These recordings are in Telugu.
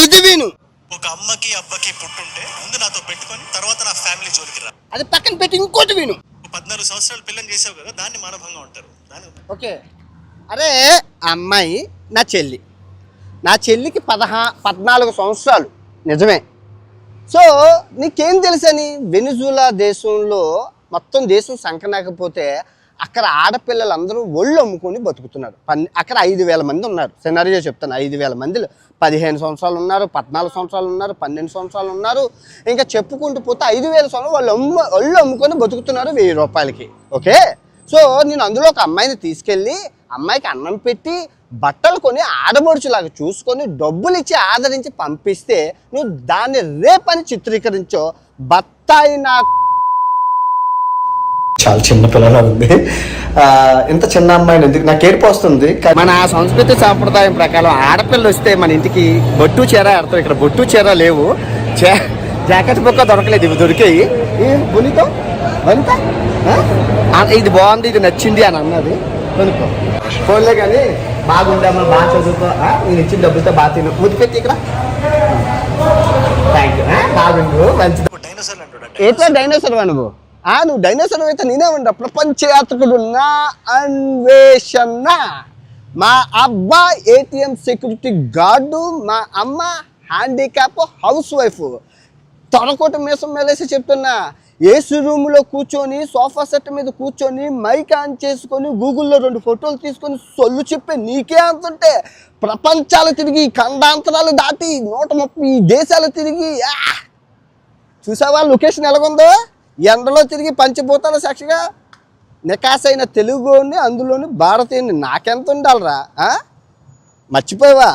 అది విను. ఒక అమ్మకి అబ్బకి పుట్టుంటే ముందు నాతో పెట్టుకొని తర్వాత నా ఫ్యామిలీ జోలికి రా. అది పక్కన పెట్టి ఇంకోటి విను. 14 సంవత్సరాలు పిల్లని చేసావు కదా, దాన్ని మానభంగం అంటారు. ఓకే, అరే అమ్మాయి నా చెల్లి, నా చెల్లికి 14 సంవత్సరాలు నిజమే. సో నీకేం తెలుసని వెనిజులా దేశంలో మొత్తం దేశం సంకనాకపోతే అక్కడ ఆడపిల్లలందరూ ఒళ్ళు అమ్ముకొని బతుకుతున్నారు. అక్కడ 5,000 మంది ఉన్నారు. సినారియో చెప్తాను. 5,000 మందిలో 15 సంవత్సరాలు ఉన్నారు, 14 సంవత్సరాలు ఉన్నారు, 12 సంవత్సరాలు ఉన్నారు. ఇంకా చెప్పుకుంటూ పోతే 5,000 సంవత్సరాలు వాళ్ళు ఒళ్ళు అమ్ముకొని బతుకుతున్నారు 1000 రూపాయలకి. ఓకే, సో నేను అందులో ఒక అమ్మాయిని తీసుకెళ్ళి అమ్మాయికి అన్నం పెట్టి బట్టలు కొని ఆడబడుచులాగా చూసుకొని డబ్బులు ఇచ్చి ఆదరించి పంపిస్తే నువ్వు దాన్ని రేపని చిత్రీకరించో. బత్తాయి నా చాలా చిన్న పిల్లలా ఉంది. ఇంత చిన్న అమ్మాయిని ఎందుకు నాకు ఏడుపు వస్తుంది. మన సంస్కృతి సాంప్రదాయం ప్రకారం ఆడపిల్లలు వస్తే మన ఇంటికి బొట్టు చీర ఆడతాం. ఇక్కడ బొట్టు చీర లేవు, జాకెట్ బొక్క దొరకలేదు. ఇవి దొరికాయి. బునితో అంతా ఇది బాగుంది, ఇది నచ్చింది అని అన్నది కొనుక్కో. ఫోన్లే కానీ బాగుండమ్మా, బాగా చదువుకో, నేను ఇచ్చిన డబ్బులతో బాగా తిను, ముద్దు పెట్టి ఇక్కడ. థ్యాంక్ యూ, బాగుండు, మంచిది. ఎట్లా డైనోసార్ నువ్వు? నువ్వు డైనోసార్ అయితే నేనేమంటా ప్రపంచ యాత్రికుడు నా అన్వేషణ. మా అబ్బా ATM సెక్యూరిటీ గార్డు, మా అమ్మ హ్యాండిక్యాప్ హౌస్ వైఫ్. తొడకోట మీసం మేలేసి చెప్తున్నా, ఏసీ రూమ్లో కూర్చొని సోఫా సెట్ మీద కూర్చొని మైక్ ఆన్ చేసుకొని గూగుల్లో 2 ఫోటోలు తీసుకొని సొల్లు చెప్పే నీకే అంతుంటే ప్రపంచాలు తిరిగి ఖండాంతరాలు దాటి 130 దేశాలు తిరిగి చూసావా లొకేషన్ ఎలాగుందో? ఎండలో తిరిగి పంచభూతాల సాక్షిగా నికాసైన తెలుగుని, అందులోని భారతీయుని నాకెంత ఉండాలరా? మర్చిపోయావా?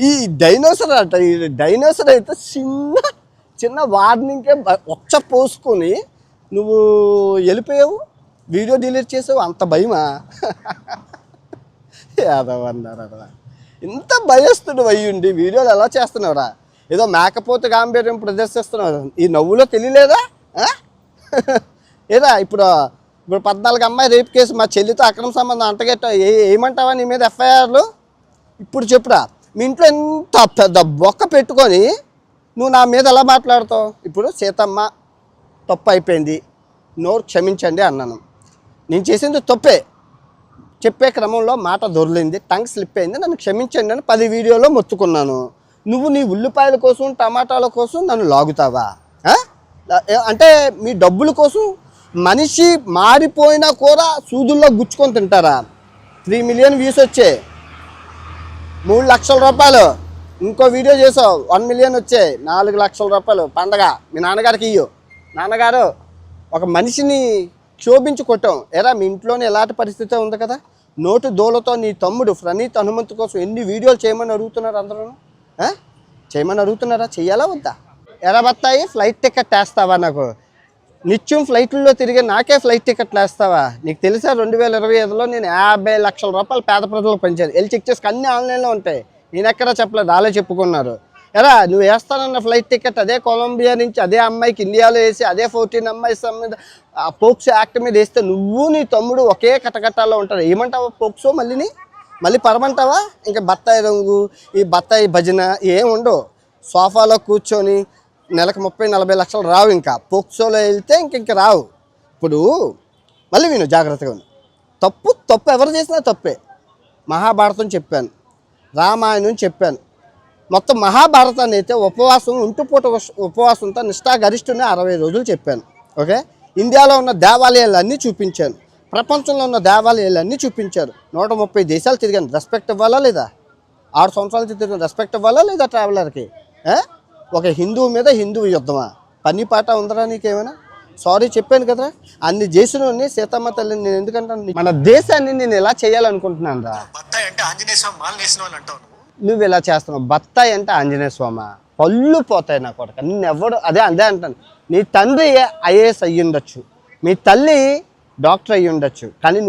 ఈ డైనోసర్ అట, ఈ డైనోసర్ అయితే చిన్న వార్నింగ్కే ఒక్క పోసుకొని నువ్వు వెళ్ళిపోయావు, వీడియో డిలీట్ చేసావు. అంత భయమా? ఏదవన్నారా, ఇంత భయస్తుడు అయ్యుండి వీడియోలు ఎలా చేస్తున్నావురా? ఏదో మేకపోతే గాంభీర్యం ప్రదర్శిస్తున్నావు. ఈ నవ్వులో తెలియలేదా? ఏదా ఇప్పుడు 14 అమ్మాయి రేపు కేసు మా చెల్లితో అక్రమ సంబంధం అంటగట్టా ఏమంటావా నీ మీద FIRలు? ఇప్పుడు చెప్పురా, మీ ఇంట్లో ఎంత పెద్ద బొక్క పెట్టుకొని నువ్వు నా మీద ఎలా మాట్లాడుతావు? ఇప్పుడు సీతమ్మ తప్పు అయిపోయింది, నోరు క్షమించండి అన్నాను. నేను చేసింది తప్పే, చెప్పే క్రమంలో మాట దొరికింది, టంగ్ స్లిప్ అయింది, నన్ను క్షమించండి అని 10 వీడియోలో మొత్తుకున్నాను. నువ్వు నీ ఉల్లిపాయల కోసం టమాటాల కోసం నన్ను లాగుతావా? అంటే మీ డబ్బుల కోసం మనిషి మారిపోయినా కూడా సూదుల్లో గుచ్చుకొని తింటారా? 3 మిలియన్ వ్యూస్ వచ్చాయి, 3 లక్షల రూపాయలు. ఇంకో వీడియో చేసావు 1 మిలియన్ వచ్చాయి, 4 లక్షల రూపాయలు. పండగ మీ నాన్నగారికి ఇయ్యు. నాన్నగారు ఒక మనిషిని క్షోభించి కొట్టాం. ఎరా మీ ఇంట్లోనే ఎలాంటి పరిస్థితి ఉంది కదా, నోటు దోలతో నీ తమ్ముడు ప్రణీత్ హనుమంతు కోసం ఎన్ని వీడియోలు చేయమని అడుగుతున్నారు అందరూ? చేయమని అడుగుతున్నారా? చెయ్యాలా వద్దా? ఎరా బత్తాయి, ఫ్లైట్ టికెట్ వేస్తావా? నాకు నిత్యం ఫ్లైట్లలో తిరిగి నాకే ఫ్లైట్ టికెట్లు వేస్తావా? నీకు తెలుసా 2025లో నేను 50 లక్షల రూపాయలు పేద ప్రజలకు పంచాను. వెళ్ళి చెక్ చేసుకు అన్నీ ఆన్లైన్లో ఉంటాయి. నేను ఎక్కడా చెప్పలేదు, వాళ్ళే చెప్పుకున్నారు. ఎరా నువ్వు వేస్తానన్న ఫ్లైట్ టికెట్ అదే కొలంబియా నుంచి అదే అమ్మాయికి ఇండియాలో వేసి అదే 14 అమ్మాయి మీద పోక్సో యాక్ట్ మీద వేస్తే నువ్వు నీ తమ్ముడు ఒకే కటకట్టాల్లో ఉంటారు. ఏమంటావా పోక్సో మళ్ళీ పరమంటావా? ఇంకా బత్తాయి రంగు, ఈ బత్తాయి భజన ఏం ఉండవు. సోఫాలో కూర్చొని నెలకు 30-40 లక్షలు రావు. ఇంకా పోక్సోలో వెళ్తే ఇంక రావు. ఇప్పుడు మళ్ళీ విను, జాగ్రత్తగా విను. తప్పు ఎవరు చేసినా తప్పే. మహాభారతం చెప్పాను, రామాయణం చెప్పాను. మొత్తం మహాభారతాన్ని అయితే ఉపవాసం, ఇంటిపూట ఉపవాసంతో నిష్ఠాగరిష్ఠుని 60 రోజులు చెప్పాను. ఓకే, ఇండియాలో ఉన్న దేవాలయాలన్నీ చూపించాను, ప్రపంచంలో ఉన్న దేవాలయాలన్నీ చూపించారు. 130 దేశాలు తిరిగాను. రెస్పెక్ట్ ఇవ్వాలా లేదా? 6 సంవత్సరాలు తిరిగిన రెస్పెక్ట్ ఇవ్వాలా లేదా ట్రావెలర్కి? ఒక హిందువు మీద హిందువు యుద్ధమా? పని పాట ఉందరా నీకేమైనా? సారీ చెప్పాను కదా, అన్ని చేసినోని సీతమ్మ తల్లిని నేను ఎందుకంటాను? మన దేశాన్ని నేను ఎలా చేయాలనుకుంటున్నాను రా. నువ్వు ఇలా చేస్తున్నావు. బత్తాయి అంటే ఆంజనేయ స్వామి, పళ్ళు పోతాయి నా కొడుకు. నిన్నెవ్వడు అదే అంటాను. నీ తండ్రి IAS అయ్యి ఉండొచ్చు, మీ తల్లి డాక్టర్ అయ్యి ఉండొచ్చు, కానీ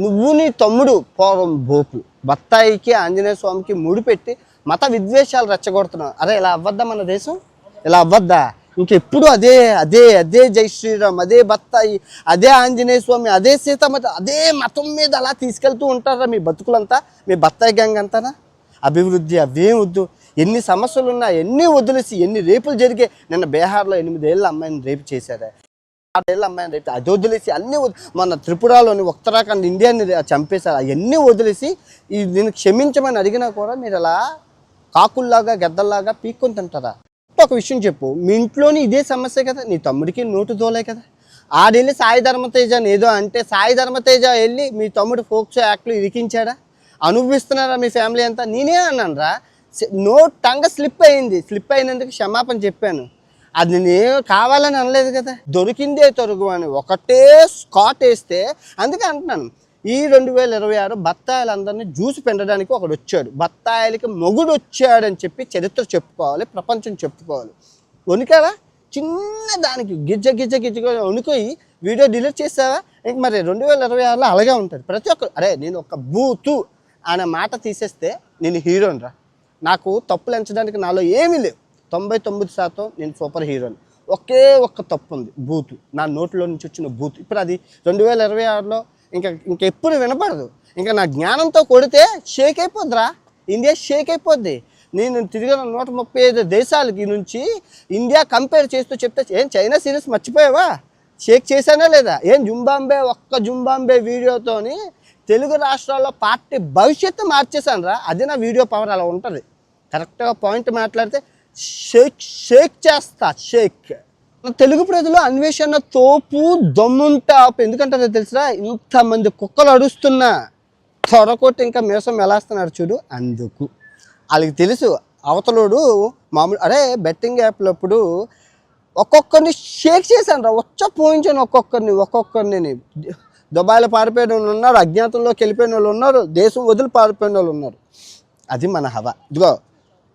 నువ్వు నీ తమ్ముడు పూర్వం బోకులు. బత్తాయికి ఆంజనేయ స్వామికి ముడిపెట్టి మత విద్వేషాలు రెచ్చగొడుతున్నావు. అరే ఇలా అవ్వద్దా మన దేశం? ఇలా అవ్వద్దా? ఇంకెప్పుడు అదే అదే అదే జై శ్రీరామ్, అదే బత్తాయి, అదే ఆంజనేయ స్వామి, అదే సీతమ్మ, అదే మతం మీద అలా తీసుకెళ్తూ ఉంటారా మీ బతుకులంతా? మీ బత్తాయి గ్యాంగ్ అంతానా? అభివృద్ధి అవేం వద్దు. ఎన్ని సమస్యలు ఉన్నా ఎన్ని వదిలేసి ఎన్ని రేపులు జరిగాయి. నిన్న బీహార్లో 8 ఏళ్ళ అమ్మాయిని రేపు చేశారా, 6 ఏళ్ళ అమ్మాయిని రేపు, అది వదిలేసి అన్నీ మన త్రిపురలోని ఉత్తరాఖండ్ ఇండియాని చంపేశారు. అవన్నీ వదిలేసి దీన్ని క్షమించమని అడిగినా కూడా మీరు అలా కాకుల్లాగా గెద్దల్లాగా పీక్కొని తింటారా? ఒక విషయం చెప్పు, మీ ఇంట్లోని ఇదే సమస్య కదా, నీ తమ్ముడికి నోటు దోలే కదా. ఆడెళ్ళి సాయి ధర్మతేజ ఏదో అంటే సాయి ధర్మతేజ వెళ్ళి మీ తమ్ముడు ఫోక్సో యాక్ట్లు ఇరికించాడా? అనుభవిస్తున్నారా మీ ఫ్యామిలీ అంతా? నేనే అన్నాను రా, టంగ స్లిప్ అయినందుకు క్షమాపణ చెప్పాను. అది నేను కావాలని అనలేదు కదా. దొరికిందే తొరుగు అని ఒకటే స్కాట్ వేస్తే అందుకే అంటున్నాను. ఈ 2026 బత్తాయిలందరినీ జ్యూస్ పెంచడానికి ఒకడు వచ్చాడు, బత్తాయిలకి మొగుడు వచ్చాడని చెప్పి చరిత్ర చెప్పుకోవాలి, ప్రపంచం చెప్పుకోవాలి. వణికావా? చిన్న దానికి గిజ్జగా వణుకోయి వీడియో డిలీట్ చేసావా? ఇంక మరి 2026లో అలాగే ఉంటుంది. ప్రతి ఒక్కరు అరే నేను ఒక బూతు అనే మాట తీసేస్తే నేను హీరోని రా, నాకు తప్పులు ఎంచడానికి నాలో ఏమీ లేవు. 99% నేను సూపర్ హీరోని. ఒకే ఒక్క తప్పు ఉంది, బూతు. నా నోట్లో నుంచి వచ్చిన బూతు. ఇప్పుడు అది 2026లో ఇంకెప్పుడు వినపడదు. ఇంకా నా జ్ఞానంతో కొడితే షేక్ అయిపోద్దిరా, ఇండియా షేక్ అయిపోద్ది. నేను తిరిగిన 135 దేశాలకి నుంచి ఇండియా కంపేర్ చేస్తూ చెప్తే ఏం చైనా సిరీస్ మర్చిపోయావా? షేక్ చేశానా లేదా? ఏం జుంబాంబే వీడియోతోని తెలుగు రాష్ట్రాల్లో పార్టీ భవిష్యత్తు మార్చేశాను రా. అది నా వీడియో పవర్ అలా ఉంటుంది. కరెక్ట్గా పాయింట్ మాట్లాడితే షేక్ చేస్తా, షేక్. తెలుగు ప్రజలు అన్వేషణ తోపు దమ్ముంటాపు ఎందుకంటారో తెలుసురా? ఇంతమంది కుక్కలు అడుస్తున్నా త్వరకొట్టి ఇంకా మీసం ఎలాస్తున్నారు చూడు, అందుకు. వాళ్ళకి తెలుసు అవతలోడు మామూలు. అరే బెట్టింగ్ యాప్లప్పుడు ఒక్కొక్కరిని షేక్ చేశాను రా, పోయించాను ఒక్కొక్కరిని. దుబాయ్లో పారిపోయిన వాళ్ళు ఉన్నారు, అజ్ఞాతంలోకి వెళ్ళిపోయిన వాళ్ళు ఉన్నారు, దేశం వదిలి పారిపోయిన వాళ్ళు ఉన్నారు. అది మన హవా. ఇదిగో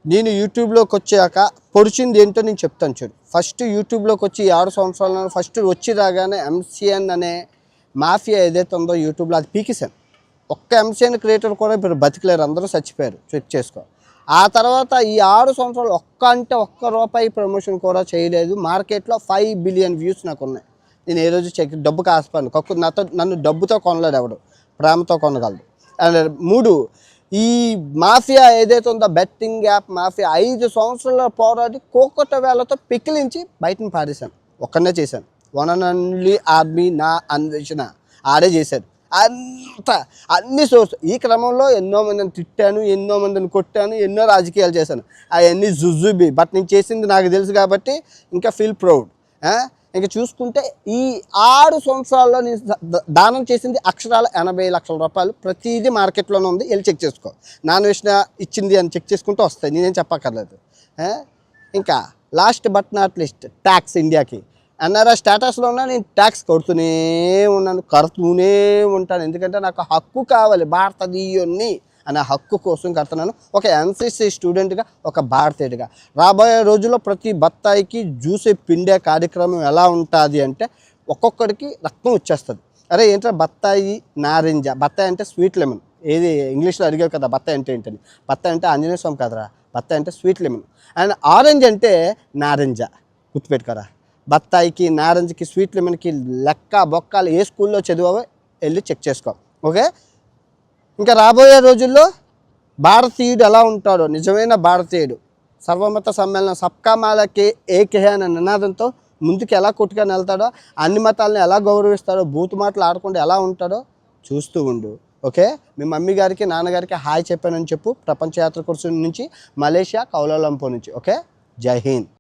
నేను యూట్యూబ్లోకి వచ్చాక పొడిచింది ఏంటో నేను చెప్తాను చూడు. ఫస్ట్ యూట్యూబ్లోకి వచ్చి 6 సంవత్సరాలు ఫస్ట్ వచ్చి రాగానే MCN అనే మాఫియా ఏదైతే ఉందో యూట్యూబ్లో అది పీకేశాను. ఒక్క MCN క్రియేటర్ కూడా ఇప్పుడు బతికలేరు, అందరూ చచ్చిపోయారు, చెక్ చేసుకో. ఆ తర్వాత ఈ 6 సంవత్సరాలు ఒక్క రూపాయి ప్రమోషన్ కూడా చేయలేదు. మార్కెట్లో 5 బిలియన్ వ్యూస్ నాకు ఉన్నాయి. నేను ఏ రోజు డబ్బుకి ఆశపడను. నన్ను డబ్బుతో కొనలేడు ఎవడు, ప్రేమతో కొనగలడు. అండ్ 3, ఈ మాఫియా ఏదైతే ఉందో బెట్టింగ్ యాప్ మాఫియా 5 సంవత్సరాల పోరాడి కోకొట్ట వేళతో పికిలించి బయటని పారేశాను. ఒక్కనే చేశాను. వన్ అండ్ ఓన్లీ ఆర్మీ నా అన్వేషణ ఆడే చేశాడు. అన్ని సోర్స్. ఈ క్రమంలో ఎన్నో మందిని తిట్టాను, ఎన్నో మందిని కొట్టాను, ఎన్నో రాజకీయాలు చేశాను. అవన్నీ జుజుబి. బట్ నేను చేసింది నాకు తెలుసు కాబట్టి ఇంకా ఫీల్ ప్రౌడ్. ఇంకా చూసుకుంటే ఈ 6 సంవత్సరాల్లో నేను దానం చేసింది అక్షరాల 80 లక్షల రూపాయలు. ప్రతిదీ మార్కెట్లోనే ఉంది, వెళ్ళి చెక్ చేసుకో. నాన్ వెజ్ ఇచ్చింది అని చెక్ చేసుకుంటూ వస్తాయి, నేనేం చెప్పక్కర్లేదు. ఇంకా last but not list, tax. ఇండియాకి NRI స్టేటస్లో ఉన్నా నేను ట్యాక్స్ కడుతూనే ఉంటాను. ఎందుకంటే నాకు హక్కు కావాలి, భారతీయుని అనే హక్కు కోసం కడుతున్నాను. ఒక NCC స్టూడెంట్గా, ఒక భారతీయుడిగా. రాబోయే రోజుల్లో ప్రతి బత్తాయికి జ్యూస్ పిండే కార్యక్రమం ఎలా ఉంటుంది అంటే ఒక్కొక్కడికి రక్తం వచ్చేస్తుంది. అరే ఏంటంటే బత్తాయి నారింజ, బత్తాయి అంటే స్వీట్ లెమన్. ఏది ఇంగ్లీష్లో అడిగావు కదా బత్తాయి అంటే ఏంటని. బత్తాయి అంటే ఆంజనేయ స్వామి కదరా, బత్తాయి అంటే స్వీట్ లెమన్. అండ్ ఆరెంజ్ అంటే నారింజ, గుర్తుపెట్టుకోరా. బత్తాయికి నారింజకి స్వీట్ లెమన్కి లెక్క బొక్కలు ఏ స్కూల్లో చదివావో వెళ్ళి చెక్ చేసుకో. ఓకే. ఇంకా రాబోయే రోజుల్లో భారతీయుడు ఎలా ఉంటాడో, నిజమైన భారతీయుడు సర్వమత సమ్మేళనం సబ్కా మాలకే ఏకే అనే నినాదంతో ముందుకు ఎలా కొట్టుకొని వెళ్తాడో, అన్ని మతాలను ఎలా గౌరవిస్తాడో, బూతు మాటలు ఆడకుండా ఎలా ఉంటాడో చూస్తూ ఉండు. ఓకే. మీ మమ్మీ గారికి నాన్నగారికి హాయ్ చెప్పానని చెప్పు. ప్రపంచ యాత్ర కోర్సు నుంచి, మలేషియా కౌలాలంపూర్ నుంచి. ఓకే. జై హింద్.